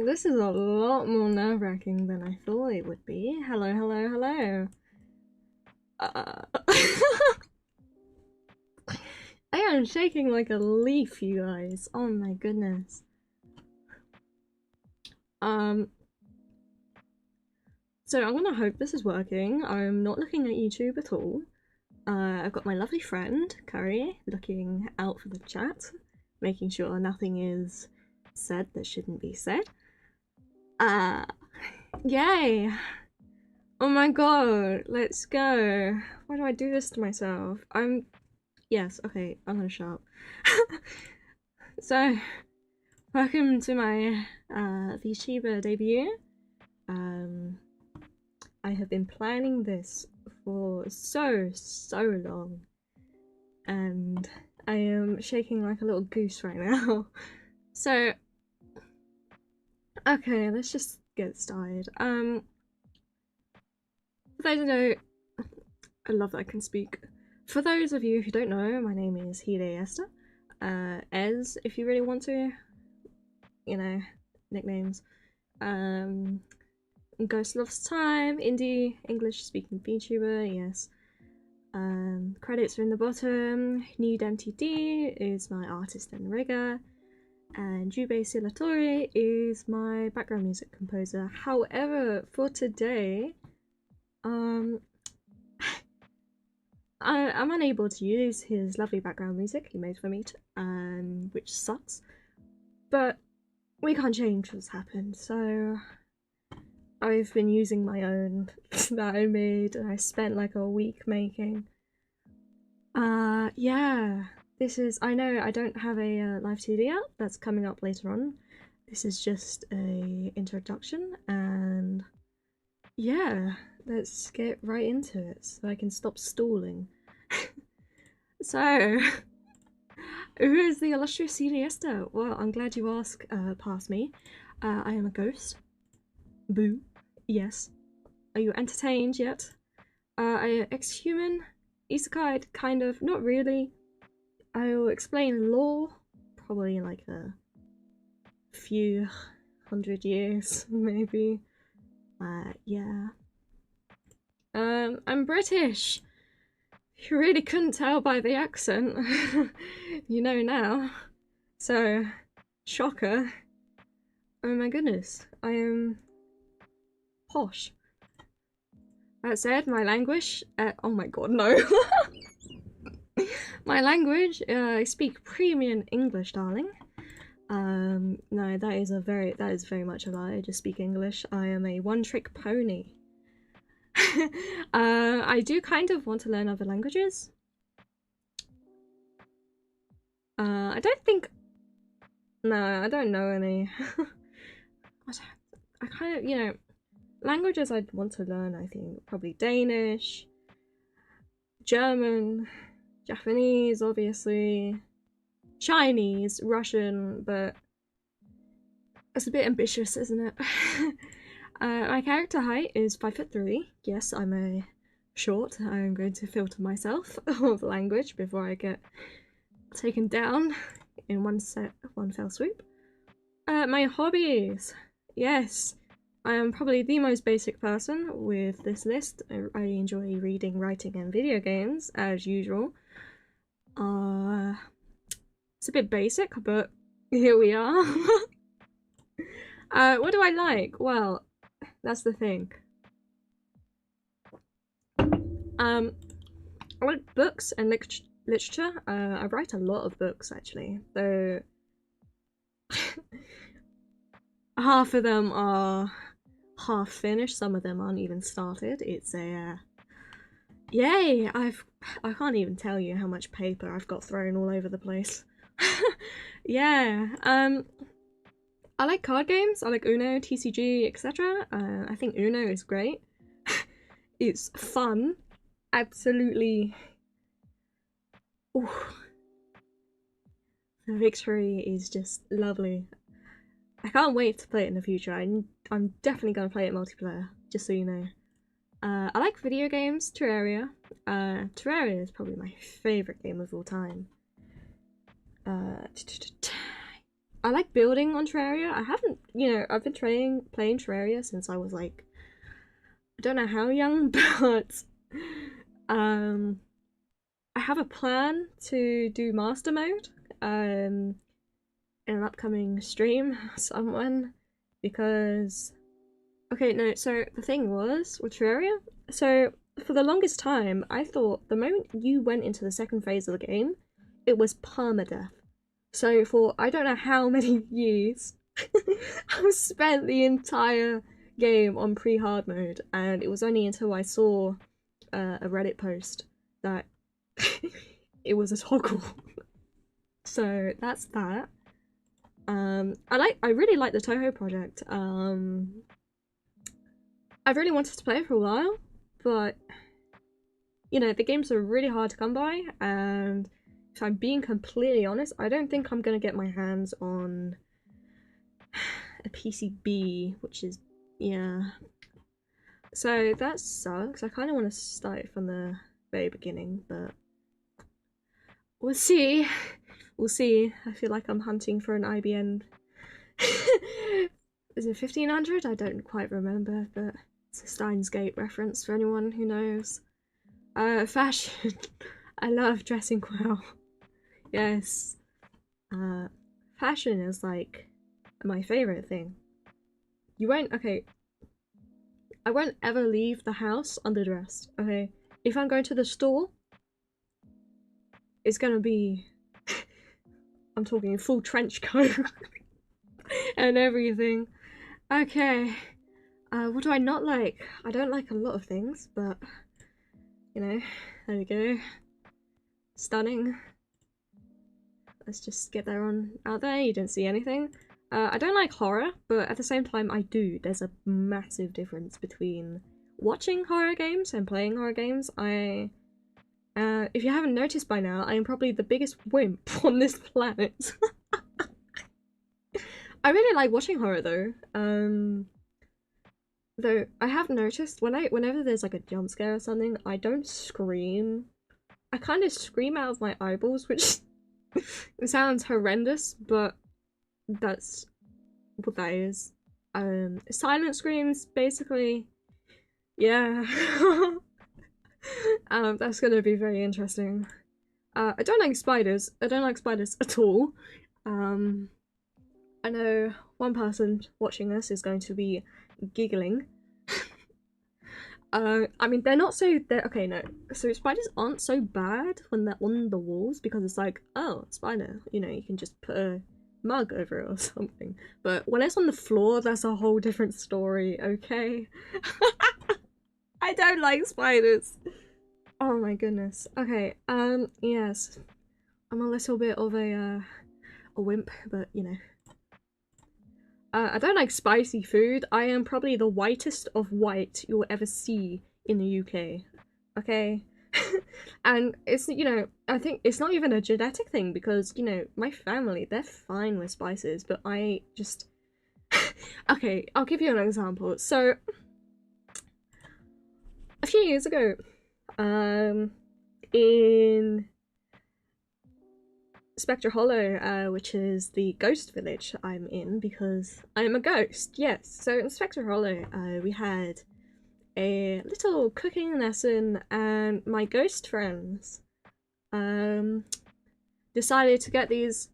This is a lot more nerve-wracking than I thought it would be. Hello, hello, hello. I am shaking like a leaf, you guys. Oh my goodness. So I'm gonna hope this is working. I'm not looking at YouTube at all. I've got my lovely friend, Kuriye, looking out for the chat, making sure nothing is said that shouldn't be said. Yay! Oh my god, let's go. Why do I do this to myself? Yes, okay, I'm gonna shut up. So, welcome to my VTuber debut. I have been planning this for so long, and I am shaking like a little goose right now. So, okay, let's just get started. For those who know, I love that I can speak. For those of you who don't know, my name is Hiiii Let. Ez, if you really want to, you know, nicknames. Ghost Loves Time, indie, English speaking VTuber, yes. Credits are in the bottom. Need MTD is my artist and rigger, and VGEN is my background music composer. However, for today, I'm unable to use his lovely background music he made for me, which sucks. But we can't change what's happened, so I've been using my own that I made, and I spent like a week making. Yeah, this is, I know I don't have a live TD out, that's coming up later on. This is just a introduction, and yeah, let's get right into it so I can stop stalling. So, who is the illustrious Hiiii? Well, I'm glad you asked, past me. I am a ghost. Boo. Yes. Are you entertained yet? I am ex-human, isekai, kind of, not really. I will explain lore, probably in like a few 100 years, maybe. Yeah. I'm British. You really couldn't tell by the accent. You know now. So, shocker. Oh my goodness, I am posh. That said, my language, oh my god, no. My language, I speak premium English, darling. No, that is very much a lie. I just speak English. I am a one-trick pony. I do kind of want to learn other languages. I don't think... No, I don't know any. I kind of, you know, languages I'd want to learn, I think, probably Danish, German, Japanese, obviously, Chinese, Russian, but it's a bit ambitious, isn't it? My character height is 5'3". Yes, I'm a short. I'm going to filter myself of language before I get taken down in one fell swoop. My hobbies. Yes, I am probably the most basic person with this list. I enjoy reading, writing, and video games, as usual. It's a bit basic, but here we are. What do I like? Well, that's the thing. I like books and literature. I write a lot of books, actually, though half of them are half finished, some of them aren't even started. It's a yay! I can't even tell you how much paper I've got thrown all over the place. Yeah, I like card games. I like Uno, TCG, etc. I think Uno is great. It's fun. Absolutely. Ooh. The victory is just lovely. I can't wait to play it in the future. I'm definitely gonna play it multiplayer, just so you know. I like video games, Terraria. Terraria is probably my favourite game of all time. I like building on Terraria. I haven't, you know, I've been playing Terraria since I was like, I don't know how young, but I have a plan to do master mode in an upcoming stream someone, because okay, no, so the thing was with Terraria, so for the longest time I thought the moment you went into the second phase of the game, it was permadeath. So for I don't know how many years I've spent the entire game on pre-hard mode, and it was only until I saw a Reddit post that it was a toggle. So that's that. I really like the Toho project. I've really wanted to play it for a while, but you know, the games are really hard to come by, and if I'm being completely honest, I don't think I'm gonna get my hands on a PCB, which is, yeah. So that sucks. I kind of want to start it from the very beginning, but we'll see. We'll see. I feel like I'm hunting for an IBN. Is it 1500? I don't quite remember, but it's a Steins Gate reference for anyone who knows. Fashion. I love dressing well. Yes. Fashion is like my favorite thing. You won't, okay, I won't ever leave the house underdressed, okay? If I'm going to the store, it's gonna be, I'm talking full trench coat and everything. Okay, what do I not like? I don't like a lot of things, but, you know, there we go. Stunning. Let's just get that on out there. You didn't see anything. I don't like horror, but at the same time I do. There's a massive difference between watching horror games and playing horror games. If you haven't noticed by now, I am probably the biggest wimp on this planet. I really like watching horror though. Though I have noticed whenever there's like a jump scare or something, I don't scream. I kind of scream out of my eyeballs, which it sounds horrendous, but that's what that is. Silent screams, basically. Yeah. That's gonna be very interesting. I don't like spiders. I don't like spiders at all. I know one person watching this is going to be giggling. I mean, they're not so, okay, no. So spiders aren't so bad when they're on the walls, because it's like, oh, spider, you know, you can just put a mug over it or something. But when it's on the floor, that's a whole different story, okay? I don't like spiders. Oh my goodness. Okay, yes. I'm a little bit of a wimp, but you know. I don't like spicy food. I am probably the whitest of white you'll ever see in the UK. Okay? And it's, you know, I think it's not even a genetic thing, because, you know, my family, they're fine with spices, but I just... Okay, I'll give you an example. So, a few years ago, in Spectre Hollow, which is the ghost village I'm in because I'm a ghost, yes. So in Spectre Hollow, we had a little cooking lesson, and my ghost friends decided to get these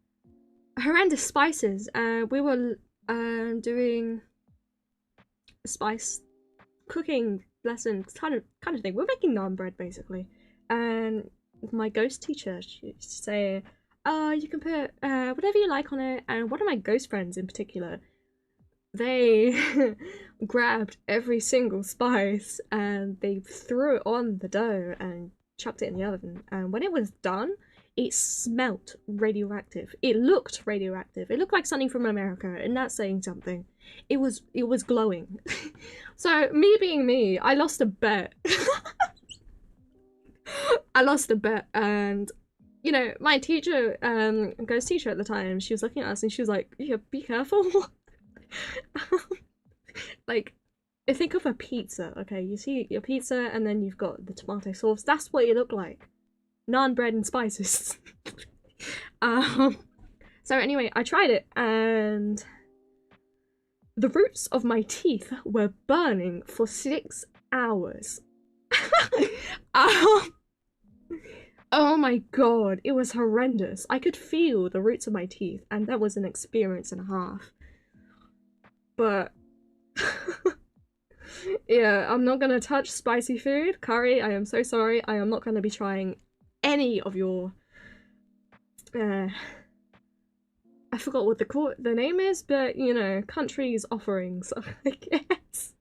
horrendous spices. We were doing a spice cooking lesson kind of thing. We're making naan bread basically, and my ghost teacher, she used to say, you can put whatever you like on it. And one of my ghost friends in particular, they grabbed every single spice and they threw it on the dough and chucked it in the oven. And when it was done, it smelt radioactive. It looked radioactive. It looked like something from America, and that's saying something. It was glowing. So me being me, I lost a bet. I lost a bet, and you know, my teacher, ghost teacher at the time, she was looking at us and she was like, yeah, be careful. Like, think of a pizza, okay? You see your pizza and then you've got the tomato sauce. That's what it looked like. Naan bread and spices. So anyway, I tried it and the roots of my teeth were burning for 6 hours. Oh my god, it was horrendous. I could feel the roots of my teeth, and that was an experience and a half. But yeah, I'm not gonna touch spicy food. Curry, I am so sorry. I am not gonna be trying any of your I forgot what the name is, but you know, country's offerings, I guess.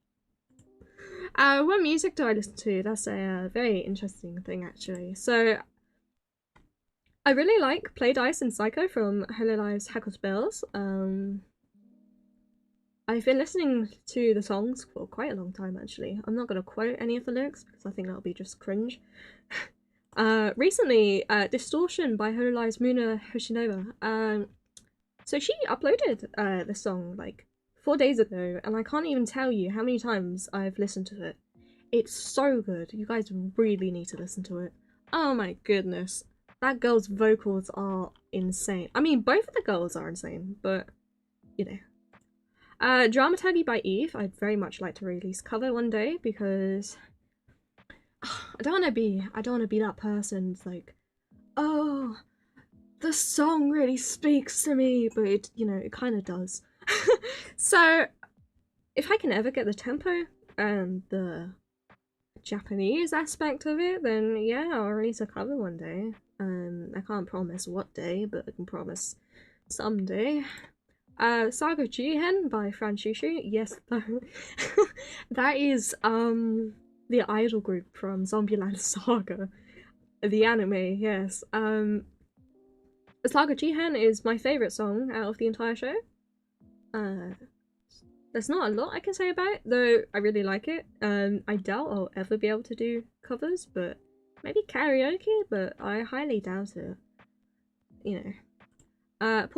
What music do I listen to? That's a very interesting thing, actually. So, I really like Play Dice and Psycho from Hololive's Hackle Spells. I've been listening to the songs for quite a long time, actually. I'm not going to quote any of the lyrics because I think that'll be just cringe. Recently, Distortion by Hololive's Muna Hoshinova. So she uploaded the song like 4 days ago, and I can't even tell you how many times I've listened to it. It's so good. You guys really need to listen to it. Oh my goodness. That girl's vocals are insane. I mean, both of the girls are insane, but, you know. Dramaturgy by Eve, I'd very much like to release cover one day, because I don't want to be that person that's like, oh, the song really speaks to me, but it, you know, it kind of does. So, if I can ever get the tempo and the Japanese aspect of it, then yeah, I'll release a cover one day. I can't promise what day, but I can promise someday. Saga Jihen by Fran Shushu, yes, that is the idol group from Zombieland Saga, the anime, yes. Saga Jihen is my favourite song out of the entire show. There's not a lot I can say about it, though I really like it. I doubt I'll ever be able to do covers, but maybe karaoke, but I highly doubt it. You know.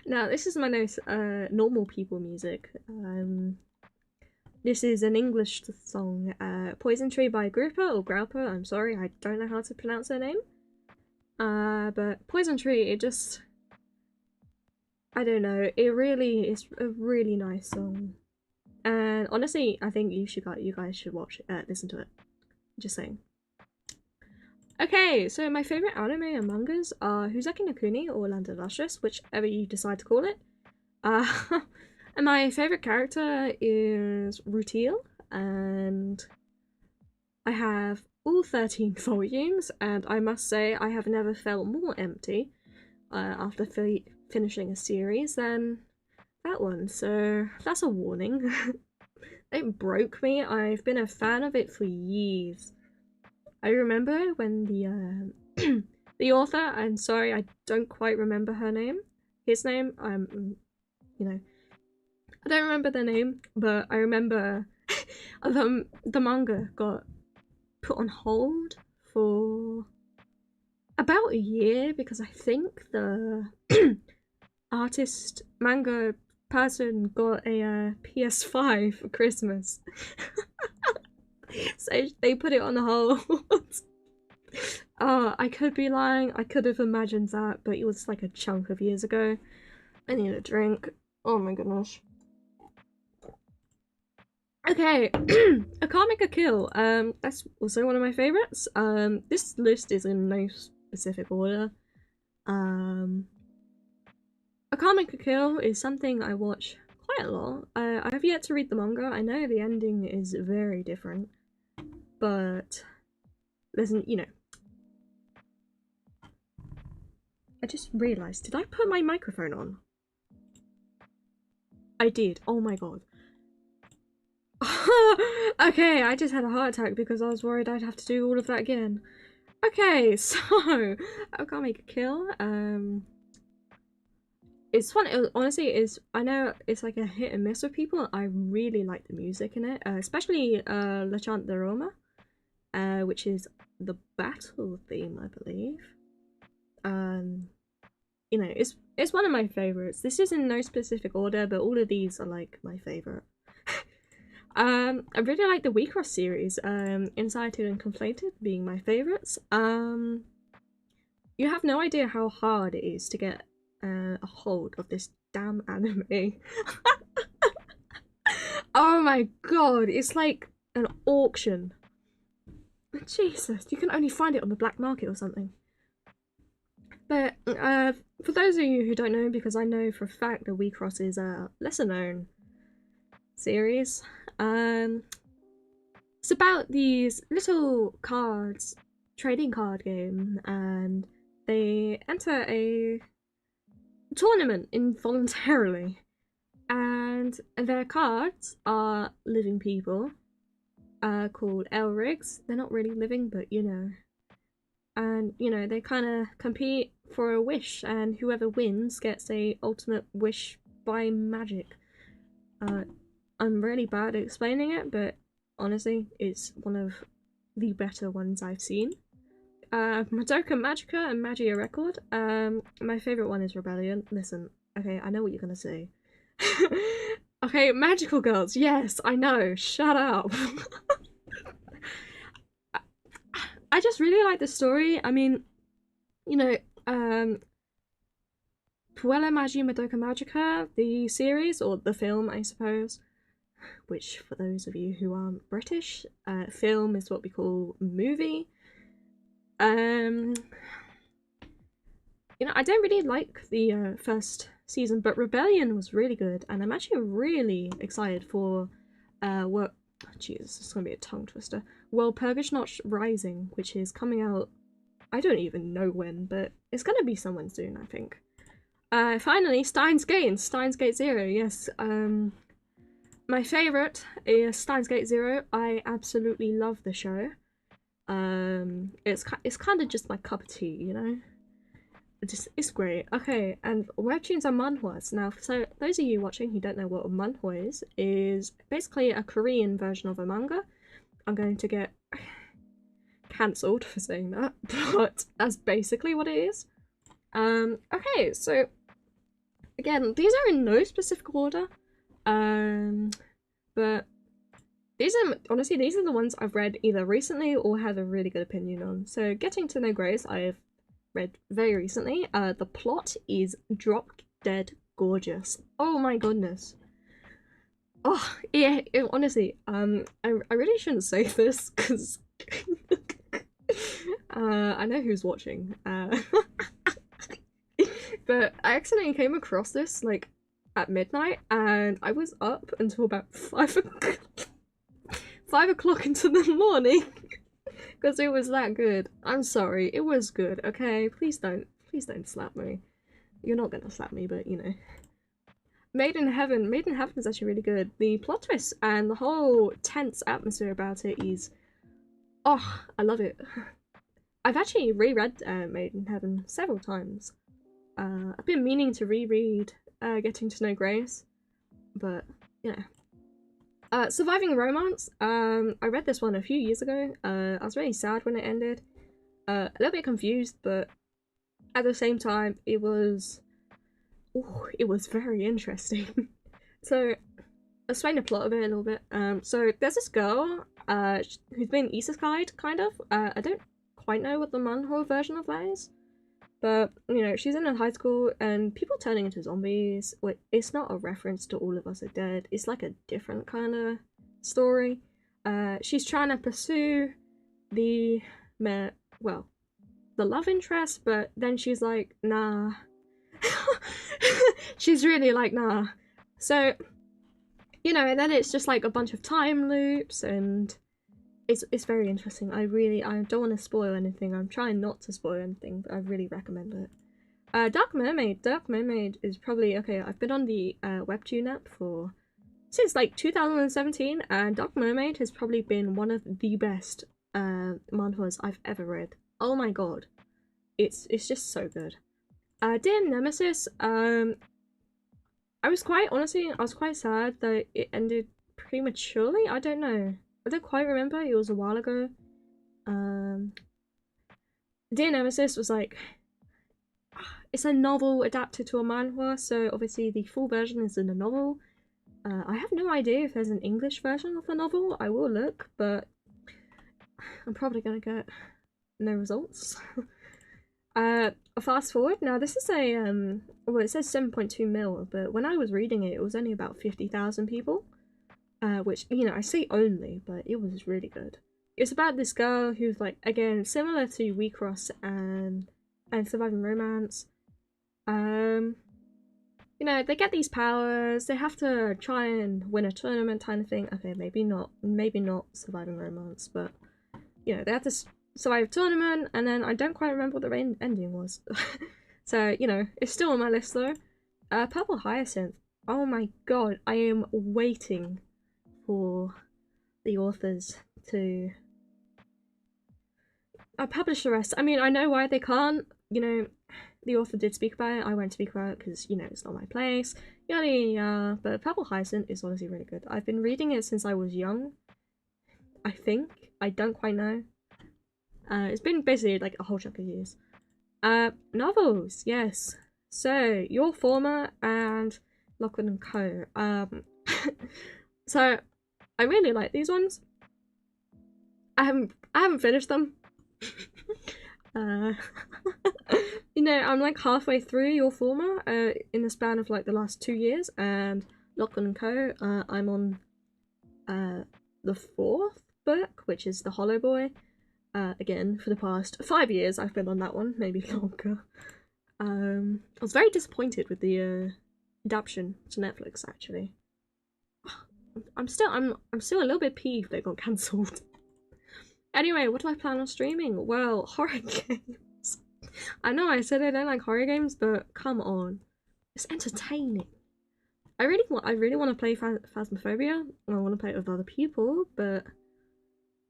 Now this is my nice normal people music. This is an English song, Poison Tree by Grupa or Graupa, I'm sorry, I don't know how to pronounce her name. But Poison Tree, it just, I don't know, it really is a really nice song. And honestly, I think you guys should watch it, listen to it. Just saying. Okay, so my favourite anime and mangas are Huzaki no Kuni or Land of Luscious, whichever you decide to call it. And my favourite character is Rutil, and I have all 13 volumes, and I must say I have never felt more empty after finishing a series than that one, so that's a warning. It broke me. I've been a fan of it for years. I remember when the the author, I'm sorry, I don't quite remember her name, his name, you know, I don't remember their name, but I remember the manga got put on hold for about a year because I think the artist manga person got a PS5 for Christmas. So they put it on hold. I could be lying, I could have imagined that, but it was like a chunk of years ago. I need a drink. Oh my goodness. Okay, A Can't Make a Kill. That's also one of my favorites. This list is in no specific order. A Can't Make a Kill is something I watch quite a lot. I have yet to read the manga. I know the ending is very different, but there's, you know. I just realised, did I put my microphone on? I did. Oh my god. Okay, I just had a heart attack because I was worried I'd have to do all of that again. Okay, so I Can't Make a Kill. It's fun. Honestly, I know it's like a hit and miss with people. I really like the music in it, especially La Chant de Roma, which is the battle theme, I believe. You know, it's one of my favorites. This is in no specific order, but all of these are like my favorite. I really like the WeCross series, Incited and Conflated being my favorites. You have no idea how hard it is to get a hold of this damn anime. Oh my god, it's like an auction. Jesus, you can only find it on the black market or something. But for those of you who don't know, because I know for a fact that WeCross is a lesser known series, it's about these little cards, trading card game, and they enter a tournament involuntarily, and their cards are living people called Elrigs. They're not really living, but you know. And you know, they kind of compete for a wish, and whoever wins gets a ultimate wish by magic. I'm really bad at explaining it, but honestly, it's one of the better ones I've seen. Madoka Magica and Magia Record. My favorite one is Rebellion. Listen, okay, I know what you're gonna say. Okay, magical girls. Yes, I know. Shut up. I just really like the story. I mean, you know, Puella Magi Madoka Magica, the series, or the film, I suppose, which for those of you who aren't British, film is what we call movie. You know, I don't really like the first season, but Rebellion was really good, and I'm actually really excited for what. Jesus, it's gonna be a tongue twister. Walpurgis Not Rising, which is coming out. I don't even know when, but it's gonna be someone soon, I think. Finally, Steins Gate and Steins Gate Zero. Yes, my favorite is Steins Gate Zero. I absolutely love the show. It's kind of just my cup of tea, you know. It's great. Okay, and webtoons are manhwas. Now, so those of you watching who don't know what a manhwa is basically a Korean version of a manga. I'm going to get cancelled for saying that, but that's basically what it is. Okay, so again, these are in no specific order, but these are honestly these are the ones I've read either recently or have a really good opinion on. So, Getting to Know Grace, I've read very recently. The plot is drop dead gorgeous. Oh my goodness. Oh yeah, honestly, I really shouldn't say this because I know who's watching. But I accidentally came across this like at midnight, and I was up until about 5 o'clock into the morning because it was that good. I'm sorry, it was good. Okay, please don't slap me. You're not gonna slap me, but you know. Made in Heaven is actually really good. The plot twist and the whole tense atmosphere about it is, oh, I love it. I've actually reread Made in Heaven several times. I've been meaning to reread Getting to Know Grace, but yeah. Surviving Romance. I read this one a few years ago. I was really sad when it ended. A little bit confused, but at the same time, it was very interesting. So, I'll explain the plot of it a little bit. So there's this girl who's been isekai'd, kind of. I don't quite know what the manhwa version of that is. But, you know, she's in a high school and people turning into zombies. Wait, it's not a reference to All of Us Are Dead. It's like a different kind of story. She's trying to pursue the love interest, but then she's like, nah. She's really like, nah. So, you know, and then it's just like a bunch of time loops, and it's very interesting. I don't want to spoil anything. I'm trying not to spoil anything, but I really recommend it. Dark Mermaid is probably, okay, I've been on the webtoon app since like 2017, and Dark Mermaid has probably been one of the best manhwas I've ever read. Oh my god. It's just so good. Dear Nemesis, I was quite sad that it ended prematurely. I don't know. I don't quite remember. It was a while ago. Dear Nemesis was like, it's a novel adapted to a manhwa, so obviously the full version is in a novel. I have no idea if there's an English version of the novel. I will look, but I'm probably gonna get no results. fast forward. Now this is a well, it says 7.2 mil, but when I was reading it, it was only about 50,000 people. Which, you know, I say only, but it was really good. It's about this girl who's like, again, similar to We Cross and Surviving Romance. You know, they get these powers, they have to try and win a tournament kind of thing. Okay, maybe not Surviving Romance, but, you know, they have to survive a tournament, and then I don't quite remember what the ending was. So, you know, it's still on my list though. Purple Hyacinth. Oh my god, I am waiting for the authors to publish the rest. I mean, I know why they can't, you know, the author did speak about it, I won't speak about it because, you know, it's not my place, yada yada, but Purple Hyacinth is honestly really good. I've been reading it since I was young, I think. I don't quite know. It's been basically like a whole chunk of years. Novels, yes. So, Your Former and Lachlan & Co. So, I really like these ones. I haven't finished them. You know, I'm like halfway through Your Former in the span of like the last 2 years, and Lachlan & Co. I'm on the 4th book, which is The Hollow Boy. Again, for the past 5 years I've been on that one, maybe longer. I was very disappointed with the adaptation to Netflix, actually. I'm still a little bit peeved they got cancelled. Anyway, what do I plan on streaming? Well, horror games. I know I said I don't like horror games, but come on, it's entertaining. I really want to play Phasmophobia. I want to play it with other people, but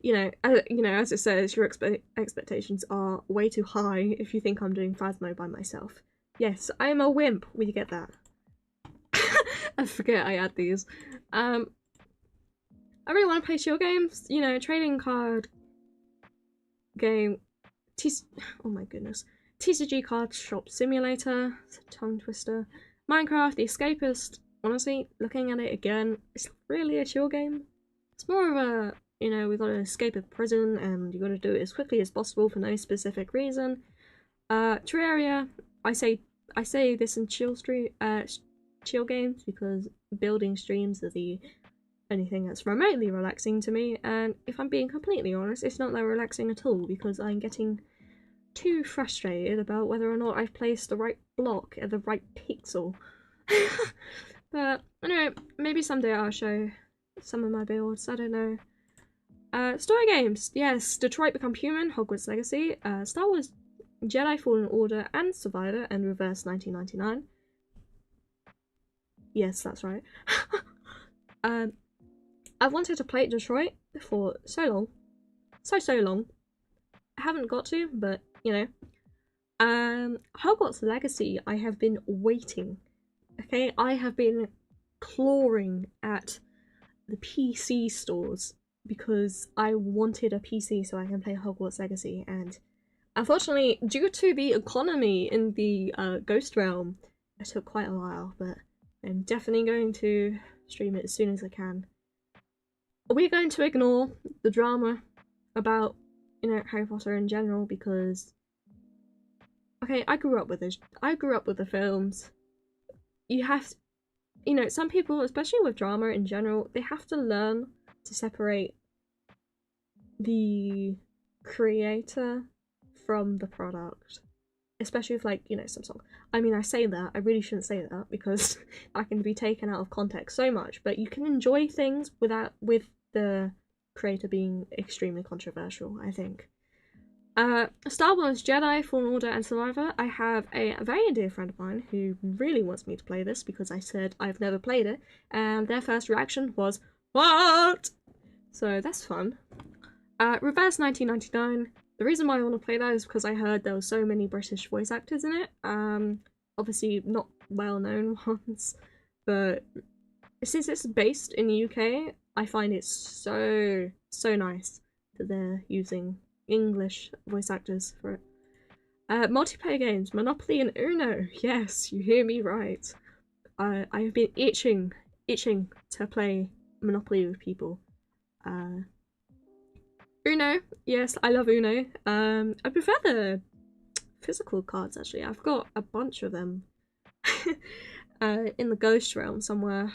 you know, as it says, your expectations are way too high if you think I'm doing Phasmo by myself. Yes, I am a wimp. Will you get that? I forget I add these. I really want to play chill games. You know, trading card game. Oh my goodness. TCG Card Shop Simulator. Tongue twister. Minecraft, The Escapist. Honestly, looking at it again, it's really a chill game. It's more of a, you know, we've got to escape a prison and you got to do it as quickly as possible for no specific reason. Terraria, I say this in chill games because building streams are the only thing that's remotely relaxing to me, and if I'm being completely honest, it's not that relaxing at all because I'm getting too frustrated about whether or not I've placed the right block at the right pixel. But anyway, maybe someday I'll show some of my builds, I don't know. Story games, yes, Detroit Become Human, Hogwarts Legacy, Star Wars Jedi Fallen Order and Survivor, and Reverse 1999. Yes, that's right. I've wanted to play Detroit for so long. So long. I haven't got to, but, you know. Hogwarts Legacy, I have been waiting. Okay, I have been clawing at the PC stores because I wanted a PC so I can play Hogwarts Legacy, and unfortunately, due to the economy in the Ghost Realm, it took quite a while, but I'm definitely going to stream it as soon as I can. We're going to ignore the drama about, you know, Harry Potter in general because, okay, I grew up with this. I grew up with the films. You have to, you know, some people, especially with drama in general, they have to learn to separate the creator from the product. Especially with, like, you know, some song. I mean, I say that, I really shouldn't say that because I can be taken out of context so much, but you can enjoy things with the creator being extremely controversial, I think. Star Wars Jedi Fallen Order and Survivor. I have a very dear friend of mine who really wants me to play this because I said I've never played it, and their first reaction was, "What?" So that's fun. Reverse 1999. The reason why I want to play that is because I heard there were so many British voice actors in it. Obviously not well-known ones, but since it's based in the UK, I find it so nice that they're using English voice actors for it. Multiplayer games, Monopoly and Uno. Yes, you hear me right. I have been itching to play Monopoly with people. Uno, yes, I love Uno. I prefer physical cards actually. I've got a bunch of them in the Ghost Realm somewhere.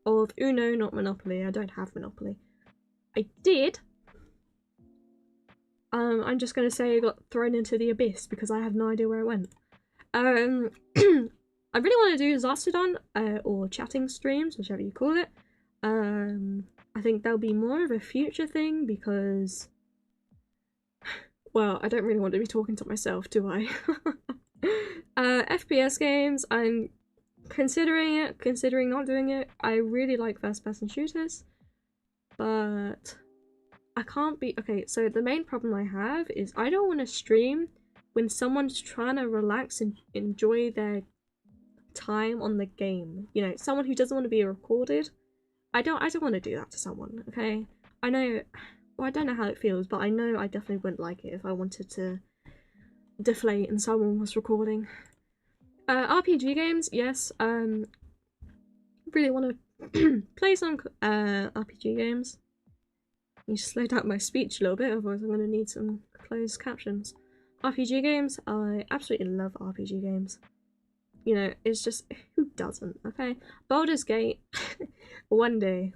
Of Uno, not Monopoly. I don't have Monopoly. I did. I'm just gonna say it got thrown into the abyss because I have no idea where it went. I really want to do Zastodon, or chatting streams, whichever you call it. I think that'll be more of a future thing because, well, I don't really want to be talking to myself, do I? FPS games, I'm considering not doing it. I really like first-person shooters, but I can't be. Okay, so the main problem I have is I don't want to stream when someone's trying to relax and enjoy their time on the game. You know, someone who doesn't want to be recorded. I don't want to do that to someone, okay? I know, well, I don't know how it feels, but I know I definitely wouldn't like it if I wanted to deflate and someone was recording. RPG games, yes. Really want to play some RPG games. You slow down my speech a little bit, otherwise I'm going to need some closed captions. RPG games, I absolutely love RPG games. You know, it's just, who doesn't, okay? Baldur's Gate, one day.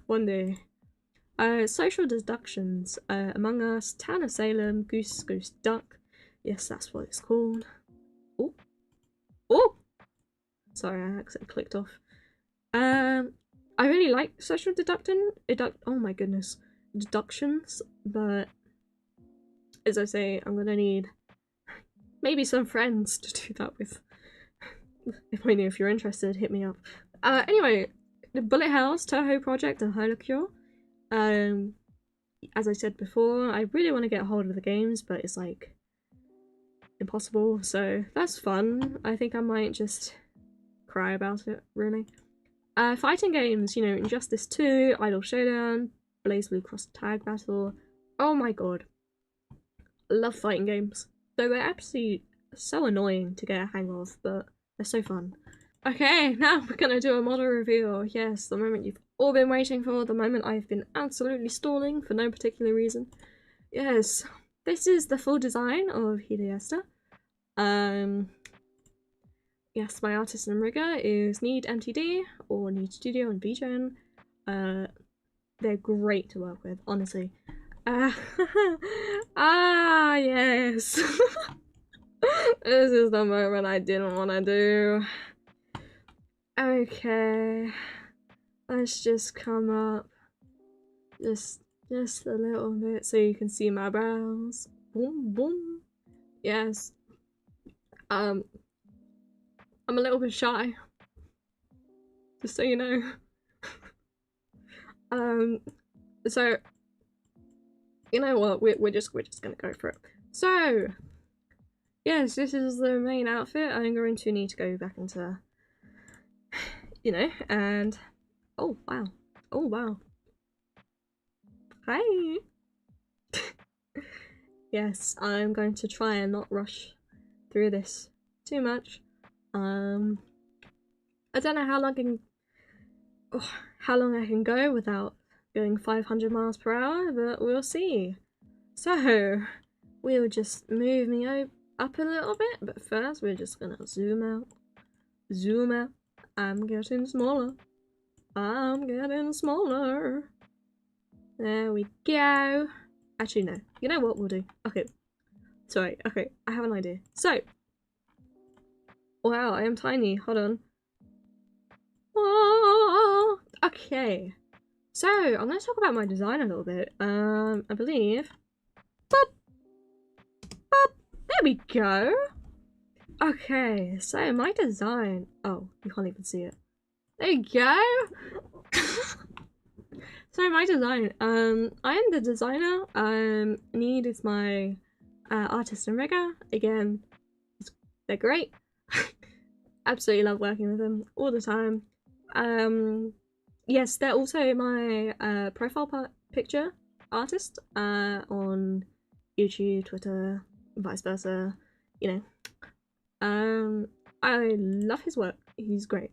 Social Deductions, Among Us, Town of Salem, Goose Goose Duck. Yes, that's what it's called. Oh! Oh! Sorry, I accidentally clicked off. I really like Social oh my goodness. Deductions, but as I say, I'm gonna need maybe some friends to do that with. If you're interested, hit me up. Anyway, the Bullet Hells, Toho Project, and Holocure. As I said before, I really want to get a hold of the games, but it's like impossible, so that's fun. I think I might just cry about it, really. Fighting games, you know, Injustice 2, Idle Showdown, Blaze Blue Cross Tag Battle. Oh my god. I love fighting games. Though they're absolutely so annoying to get a hang of, but they're so fun. Okay, now we're gonna do a model reveal. Yes, the moment you've all been waiting for, the moment I've been absolutely stalling for no particular reason. Yes, this is the full design of Hideasta. Yes, my artist and rigger is Need MTD or Need Studio and VGEN. They're great to work with, honestly. Yes. This is the moment I didn't want to do. Okay, let's just come up just a little bit so you can see my brows. Boom, boom. Yes. I'm a little bit shy, just so you know. So you know what? We're just gonna go for it. So yes, this is the main outfit. I'm going to need to go back into, you know, and oh wow, hi. Yes, I'm going to try and not rush through this too much. I don't know how long I can go without going 500 miles per hour, but we'll see. So we'll just move me up a little bit, but first we're just gonna zoom out. I'm getting smaller. There we go. Actually, no. You know what we'll do? Okay. Sorry. Okay, I have an idea. So, wow, I am tiny. Hold on. Oh, okay. So, I'm going to talk about my design a little bit. I believe. Boop, boop, there we go. Okay, so my design. Oh, you can't even see it. There you go. So my design. I am the designer. Need is my artist and rigger. Again, they're great. Absolutely love working with them all the time. Yes, they're also my profile picture artist on YouTube, Twitter, vice versa. You know, I love his work. He's great.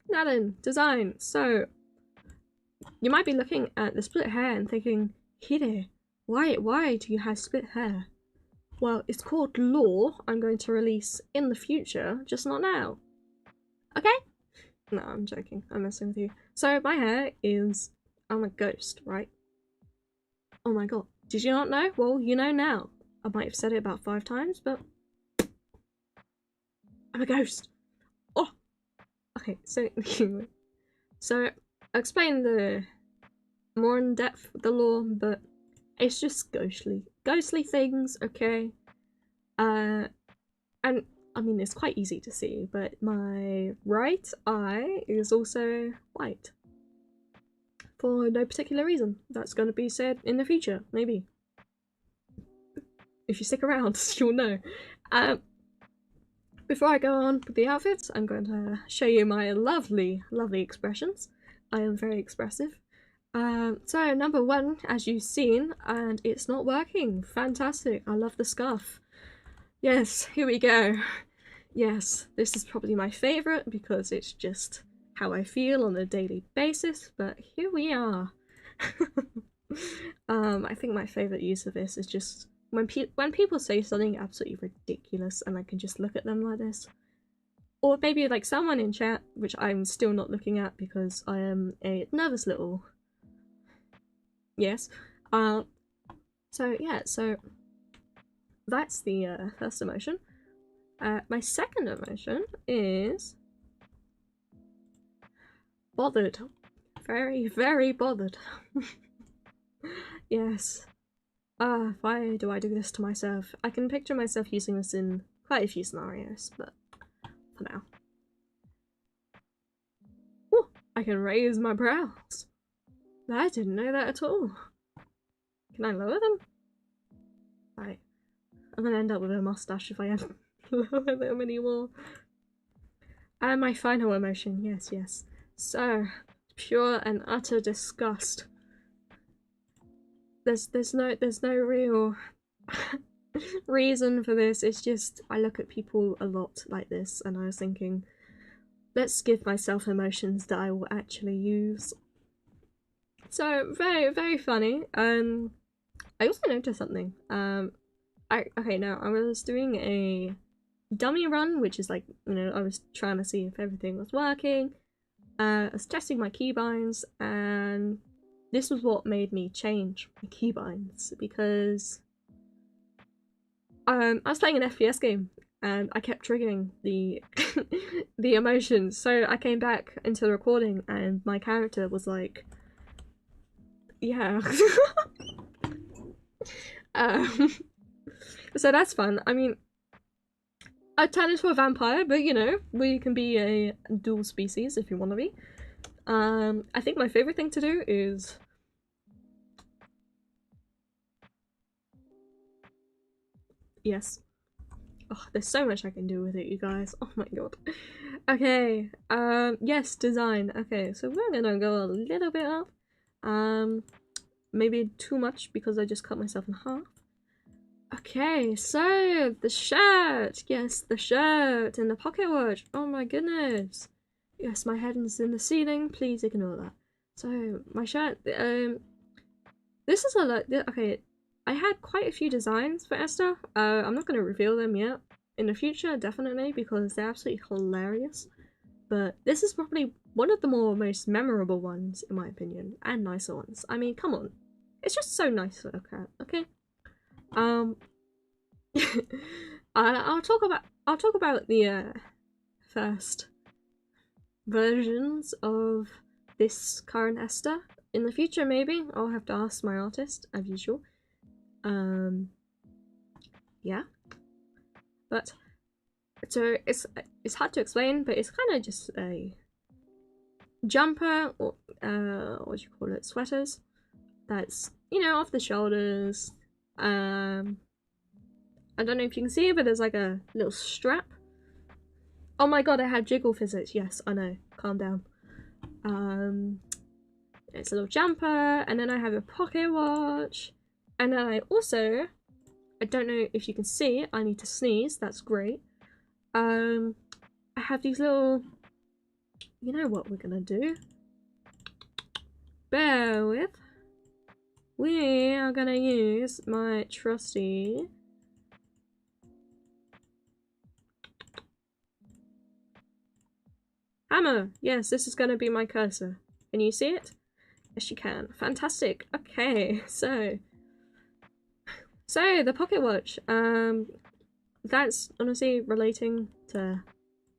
Now then, design. So you might be looking at the split hair and thinking, Hide, why do you have split hair? well, it's called Law. I'm going to release in the future, just not now. Okay? No, I'm joking. I'm messing with you. So my hair is... I'm a ghost, right? Oh my god. Did you not know? Well, you know now. I might have said it about 5 times, but... I'm a ghost. Oh! Okay, so... so, I'll explain the... more in depth with the law, but... it's just ghostly. Ghostly things, okay? And... I mean, it's quite easy to see, but my right eye is also white. For no particular reason. That's going to be said in the future, maybe. If you stick around, you'll know. Before I go on with the outfits, I'm going to show you my lovely, lovely expressions. I am very expressive. So number 1, as you've seen, and it's not working. Fantastic. I love the scarf. Yes, here we go. Yes, this is probably my favourite because it's just how I feel on a daily basis, but here we are. I think my favourite use of this is just when people say something absolutely ridiculous and I can just look at them like this. Or maybe like someone in chat, which I'm still not looking at because I am a nervous little... Yes. So yeah, so that's the first emotion. My second emotion is bothered. Very, very bothered. Yes. Why do I do this to myself? I can picture myself using this in quite a few scenarios, but for now. Ooh, I can raise my brows. I didn't know that at all. Can I lower them? Right. I'm gonna end up with a mustache if I ever lower them anymore. And my final emotion, yes, yes. So, pure and utter disgust. There's no real reason for this. It's just I look at people a lot like this and I was thinking, let's give myself emotions that I will actually use. So very, very funny. I also noticed something. Okay, now I was doing a dummy run, which is like, you know, I was trying to see if everything was working. I was testing my keybinds, and this was what made me change my keybinds, because I was playing an FPS game and I kept triggering the the emotions. So I came back into the recording and my character was like, yeah. So that's fun. I mean, I turned into a vampire, but you know, we can be a dual species if you want to be. I think my favorite thing to do is yes. Oh, there's so much I can do with it, you guys. Oh my god. Okay. Yes, design. Okay, so we're gonna go a little bit up. Maybe too much because I just cut myself in half. Okay, so the shirt. Yes, the shirt and the pocket watch. Oh my goodness. Yes, my head is in the ceiling. Please ignore that. So my shirt. This is a lot. Okay, I had quite a few designs for Esther. I'm not going to reveal them yet. In the future, definitely, because they're absolutely hilarious. But this is probably one of the most memorable ones, in my opinion, and nicer ones. I mean, come on, it's just so nice to look at. Okay. I'll talk about the first versions of this current Esther. In the future, maybe I'll have to ask my artist, as usual. Yeah. But so it's hard to explain, but it's kind of just a jumper, or what do you call it, sweaters. That's, you know, off the shoulders. I don't know if you can see it, but there's like a little strap. Oh my god, I had jiggle physics. Yes, I know. Calm down. It's a little jumper, and then I have a pocket watch, and then I also, I don't know if you can see, I need to sneeze. That's great. I have these little, you know what we're gonna do? Bear with. We are gonna use my trusty Hammer! Yes, this is gonna be my cursor. Can you see it? Yes, you can. Fantastic. Okay, so the pocket watch. That's honestly relating to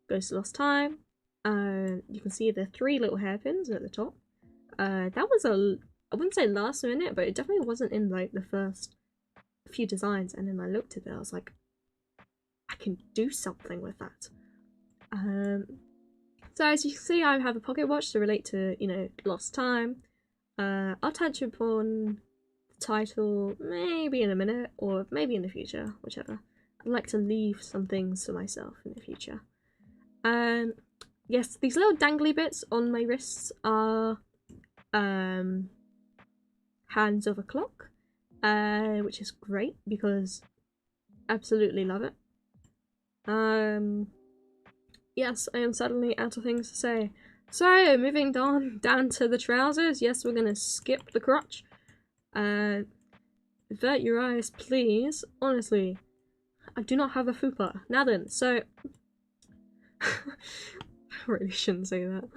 Ghost of Lost Time. You can see the 3 little hairpins at the top. That was I wouldn't say last minute, but it definitely wasn't in like the first few designs. And then I looked at it, I was like, I can do something with that. So as you can see, I have a pocket watch to relate to, you know, Lost Time. I'll touch upon the title maybe in a minute, or maybe in the future, whichever. I'd like to leave some things for myself in the future. Yes, these little dangly bits on my wrists are hands of a clock, which is great because absolutely love it. Yes, I am suddenly out of things to say. So, moving down to the trousers. Yes, we're gonna skip the crotch. Avert your eyes, please. Honestly, I do not have a fupa. Now then, so I really shouldn't say that.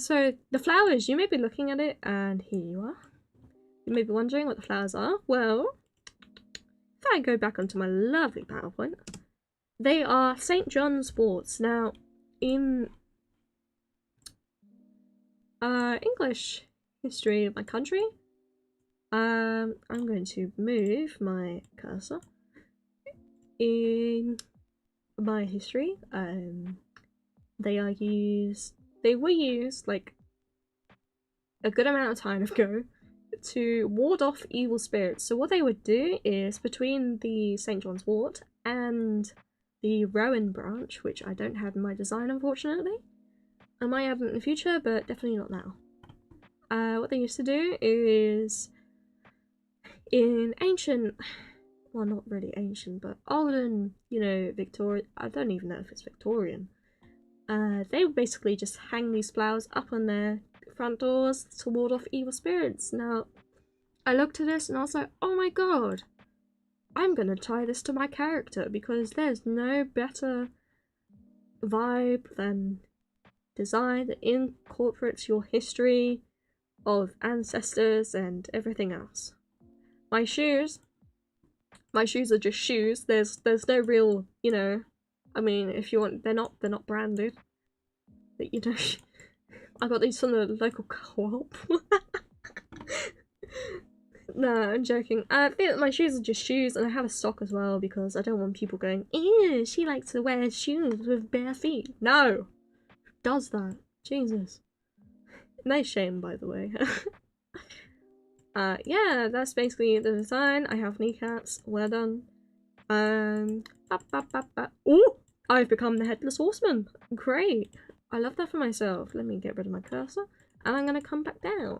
So the flowers, you may be looking at it, and here you are. You may be wondering what the flowers are. Well, if I go back onto my lovely PowerPoint, they are St. John's worts. Now, in English history of my country, I'm going to move my cursor. In my history, they were used like a good amount of time ago to ward off evil spirits. So what they would do is, between the St. John's wort and the Rowan branch, which I don't have in my design unfortunately, I might have it in the future, but definitely not now. What they used to do is, in ancient, well, not really ancient, but olden, you know, Victorian, I don't even know if it's Victorian, they would basically just hang these flowers up on their front doors to ward off evil spirits. Now, I looked at this and I was like, oh my god, I'm gonna tie this to my character, because there's no better vibe than design that incorporates your history of ancestors and everything else. My shoes are just shoes. There's no real, you know, I mean, if you want, they're not branded. But you know, I got these from the local co-op. No, I'm joking. I think my shoes are just shoes, and I have a sock as well because I don't want people going, ew, she likes to wear shoes with bare feet. No! Who does that? Jesus. No shame, by the way. Yeah, that's basically the design. I have kneecaps. Well done. Oh! I've become the Headless Horseman. Great. I love that for myself. Let me get rid of my cursor. And I'm gonna come back down.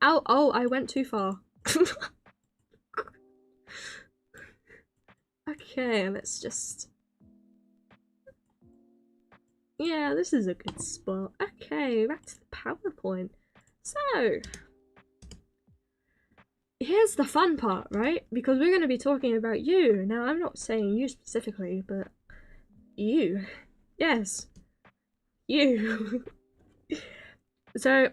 Oh, I went too far. Okay, let's just... Yeah, this is a good spot. Okay, back to the PowerPoint. So, here's the fun part, right? Because we're going to be talking about you. Now, I'm not saying you specifically, but you. Yes. You. So,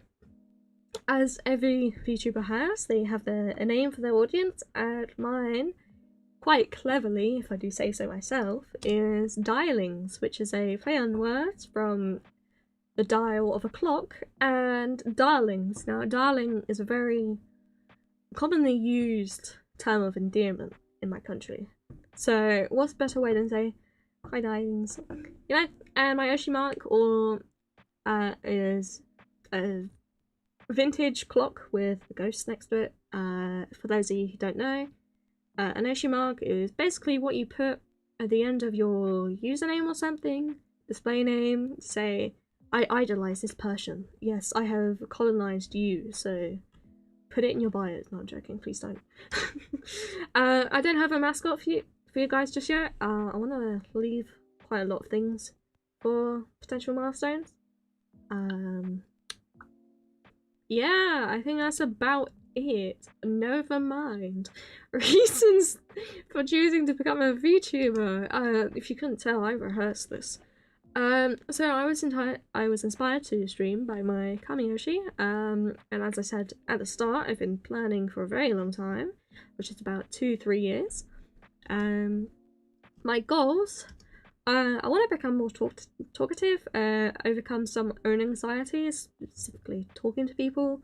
as every VTuber has, they have a name for their audience, and mine, quite cleverly, if I do say so myself, is Dialings, which is a play on words from the dial of a clock and darlings. Now, darling is a very commonly used term of endearment in my country. So, what's a better way than say, hi darlings? You know, and my Oshi mark is a vintage clock with a ghost next to it. For those of you who don't know, an Oshi mark is basically what you put at the end of your username or something, display name, say, I idolize this person. Yes, I have colonized you, so put it in your bio. No, I'm joking, please don't. I don't have a mascot for you guys just yet. I want to leave quite a lot of things for potential milestones. Yeah, I think that's about it. Never mind. Reasons for choosing to become a VTuber. If you couldn't tell, I rehearsed this. So I was inspired to stream by my Kamiyoshi, and as I said at the start, I've been planning for a very long time, which is about 2-3 years. My goals, I want to become more talkative, overcome some own anxieties, specifically talking to people.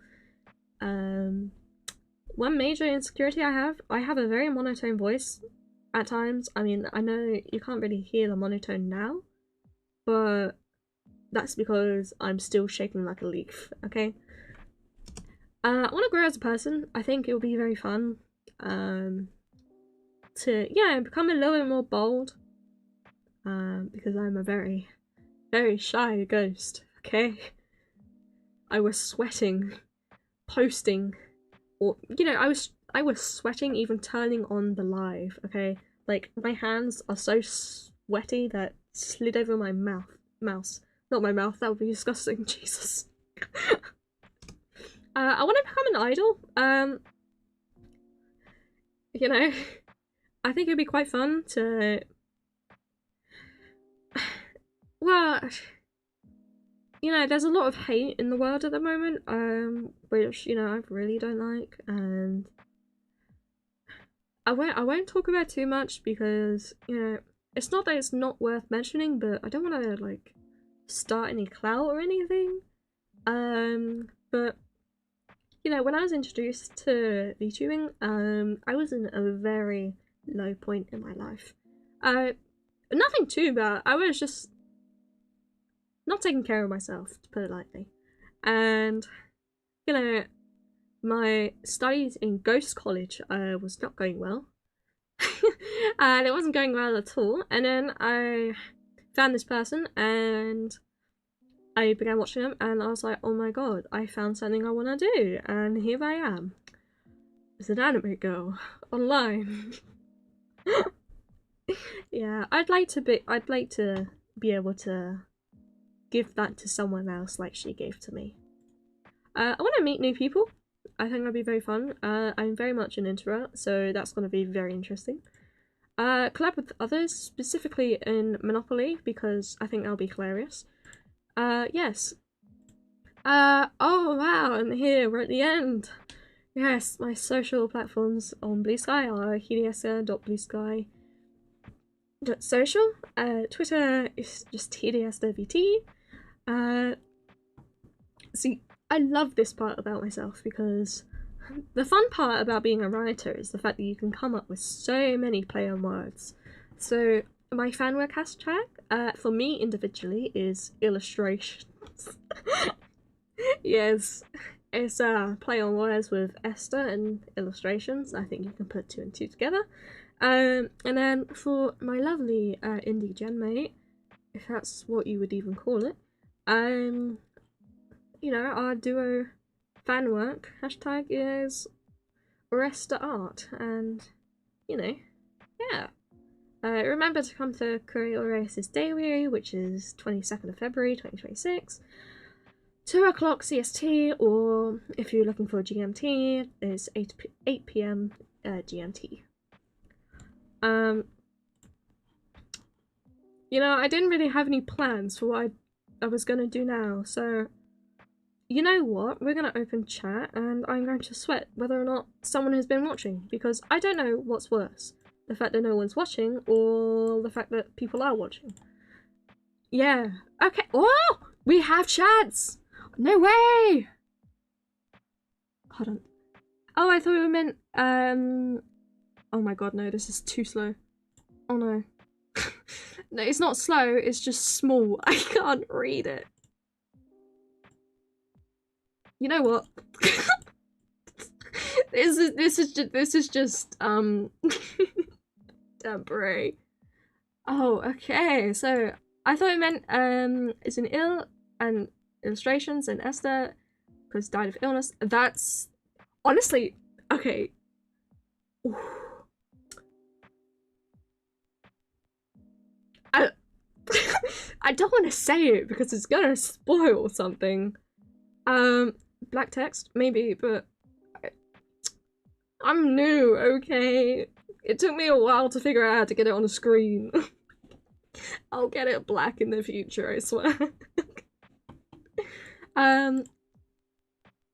One major insecurity I have a very monotone voice at times. I mean, I know you can't really hear the monotone now, but that's because I'm still shaking like a leaf, okay? I want to grow as a person. I think it will be very fun to, yeah, become a little bit more bold, because I'm a very, very shy ghost, okay? I was sweating, posting, or, you know, I was sweating even turning on the live, okay? Like, my hands are so sweaty that slid over my mouse. Not my mouth, that would be disgusting, Jesus. I want to become an idol. You know, I think it'd be quite fun to... Well, you know, there's a lot of hate in the world at the moment, which, you know, I really don't like, and I won't talk about too much because, you know, it's not that it's not worth mentioning, but I don't want to, like, start any clout or anything. But, you know, when I was introduced to VTubing, I was in a very low point in my life. Nothing too bad. I was just not taking care of myself, to put it lightly. And, you know, my studies in Ghost College was not going well. And it wasn't going well at all. And then I found this person and I began watching them and I was like, oh my god, I found something I want to do. And here I am. As an anime girl online. Yeah, I'd like to be able to give that to someone else like she gave to me. I want to meet new people. I think that'd be very fun. I'm very much an introvert, so that's going to be very interesting. Collab with others, specifically in Monopoly, because I think that'll be hilarious. Yes. Oh wow, and here we're at the end. Yes, my social platforms on Blue Sky are hideasa.bluesky.social. Twitter is just hideasavt. See, I love this part about myself because the fun part about being a writer is the fact that you can come up with so many play-on words. So my fanwork hashtag, for me individually, is illustrations. Yes, it's play on words with Esther and illustrations. I think you can put 2 and 2 together. And then for my lovely indie gen mate, if that's what you would even call it, you know, our duo fanwork hashtag is Oresta Art, and you know, yeah. Remember to come to Kuriye Daily, which is 22nd of February 2026, 2 o'clock CST, or if you're looking for GMT, it's 8 p.m. GMT. You know, I didn't really have any plans for what I was gonna do now, so you know what? We're gonna open chat and I'm going to sweat whether or not someone has been watching, because I don't know what's worse. The fact that no one's watching, or the fact that people are watching. Yeah. Okay. Oh! We have chats! No way! Hold on. Oh, I thought we meant, oh my god, no, this is too slow. Oh no. No, it's not slow, it's just small. I can't read it. You know what? This is just temporary. Oh, okay. So I thought it meant it's an ill and illustrations and Esther because died of illness. That's honestly okay. Ooh. I don't want to say it because it's gonna spoil something. Black text maybe, but I'm new. Okay, It took me a while to figure out how to get it on the screen. I'll get it black in the future, I swear.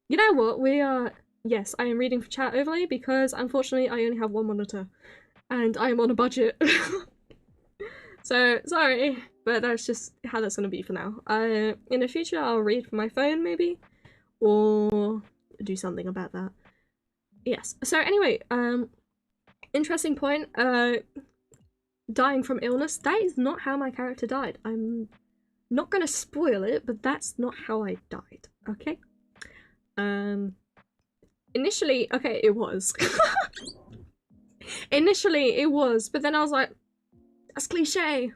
You know what? We are... Yes, I am reading for chat overlay because unfortunately I only have one monitor. And I am on a budget. So, sorry, but that's just how that's gonna be for now. In the future I'll read from my phone maybe, or do something about that. Yes, so anyway, interesting point, dying from illness, that is not how my character died. I'm not gonna spoil it, but that's not how I died, okay? Initially, okay, it was. Initially it was, but then I was like, that's cliche.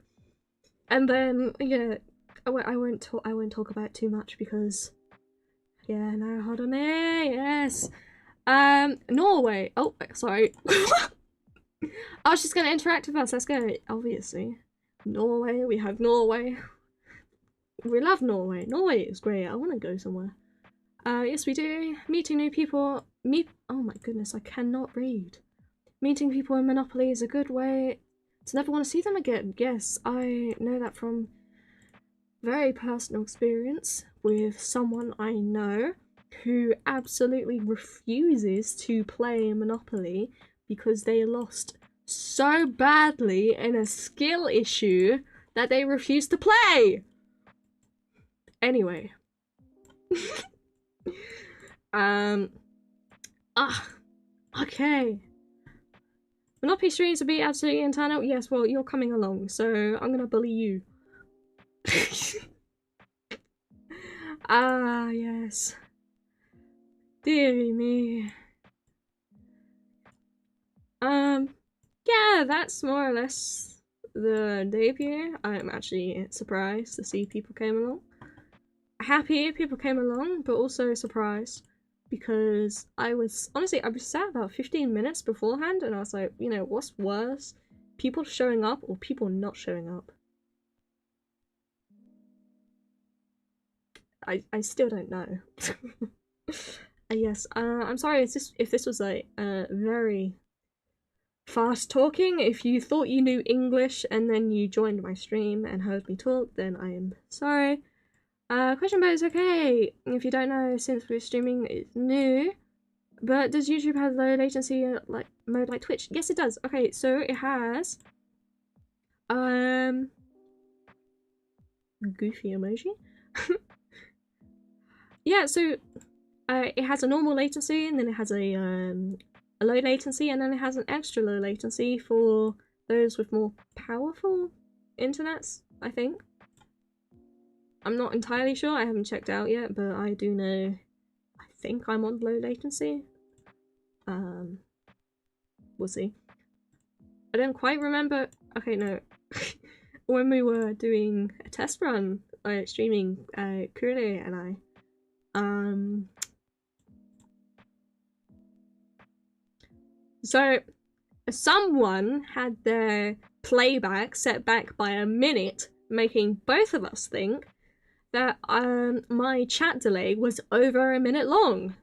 And then, yeah, I won't talk about it too much because, yeah, no, hold on there, yes. Norway, oh, sorry. Oh, she's gonna interact with us, let's go, obviously. Norway, we have Norway. We love Norway. Norway is great, I wanna go somewhere. Yes we do. Meeting new people, oh my goodness, I cannot read. Meeting people in Monopoly is a good way to never want to see them again. Yes, I know that from very personal experience with someone I know who absolutely refuses to play Monopoly because they lost so badly in a skill issue that they refuse to play. Anyway. Okay. Monopoly streams will be absolutely internal. Yes, well, you're coming along, so I'm gonna bully you. Ah, yes. Deary me. Yeah, that's more or less the debut. I'm actually surprised to see people came along. Happy people came along, but also surprised because I was sat about 15 minutes beforehand and I was like, you know, what's worse? People showing up or people not showing up? I still don't know. Yes, I'm sorry if this was like very fast talking. If you thought you knew English and then you joined my stream and heard me talk, then I am sorry. Question about is okay. If you don't know, since we're streaming, it's new. But does YouTube have low latency like mode like Twitch? Yes, it does. Okay, so it has goofy emoji. Yeah, so it has a normal latency, and then it has a low latency, and then it has an extra low latency for those with more powerful internets, I think. I'm not entirely sure, I haven't checked out yet, but I do know, I think I'm on low latency. We'll see. I don't quite remember, okay, no. When we were doing a test run, streaming Kuriye and I, so someone had their playback set back by a minute, making both of us think that my chat delay was over a minute long.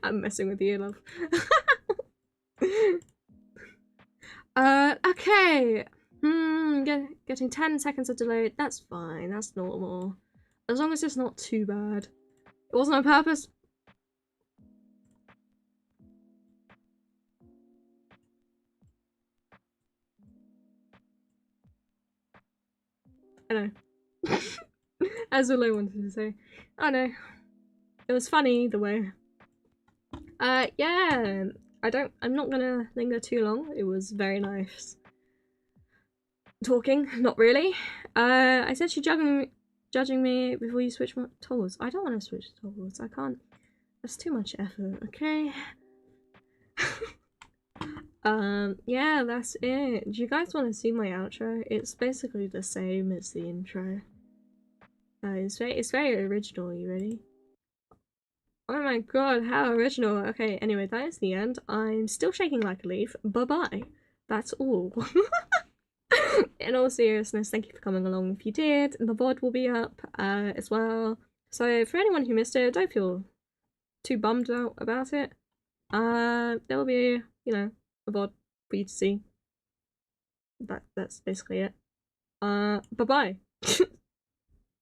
I'm messing with you, love. Okay. Getting 10 seconds of delay, that's fine, that's normal. As long as it's not too bad. It wasn't on purpose. I know. That's all I wanted to say. Oh no. It was funny either way. Yeah. I'm not gonna linger too long. It was very nice talking, not really. I said she's judging me before you switch toggles. I don't want to switch toggles. I can't. That's too much effort, okay? Yeah, that's it. Do you guys want to see my outro? It's basically the same as the intro. It's very original. You ready? Oh my god, how original. Okay, anyway, that is the end. I'm still shaking like a leaf. Bye-bye. That's all. In all seriousness, thank you for coming along if you did. The VOD will be up as well. So for anyone who missed it, don't feel too bummed out about it. There will be, you know, a VOD for you to see. That's basically it. Bye-bye.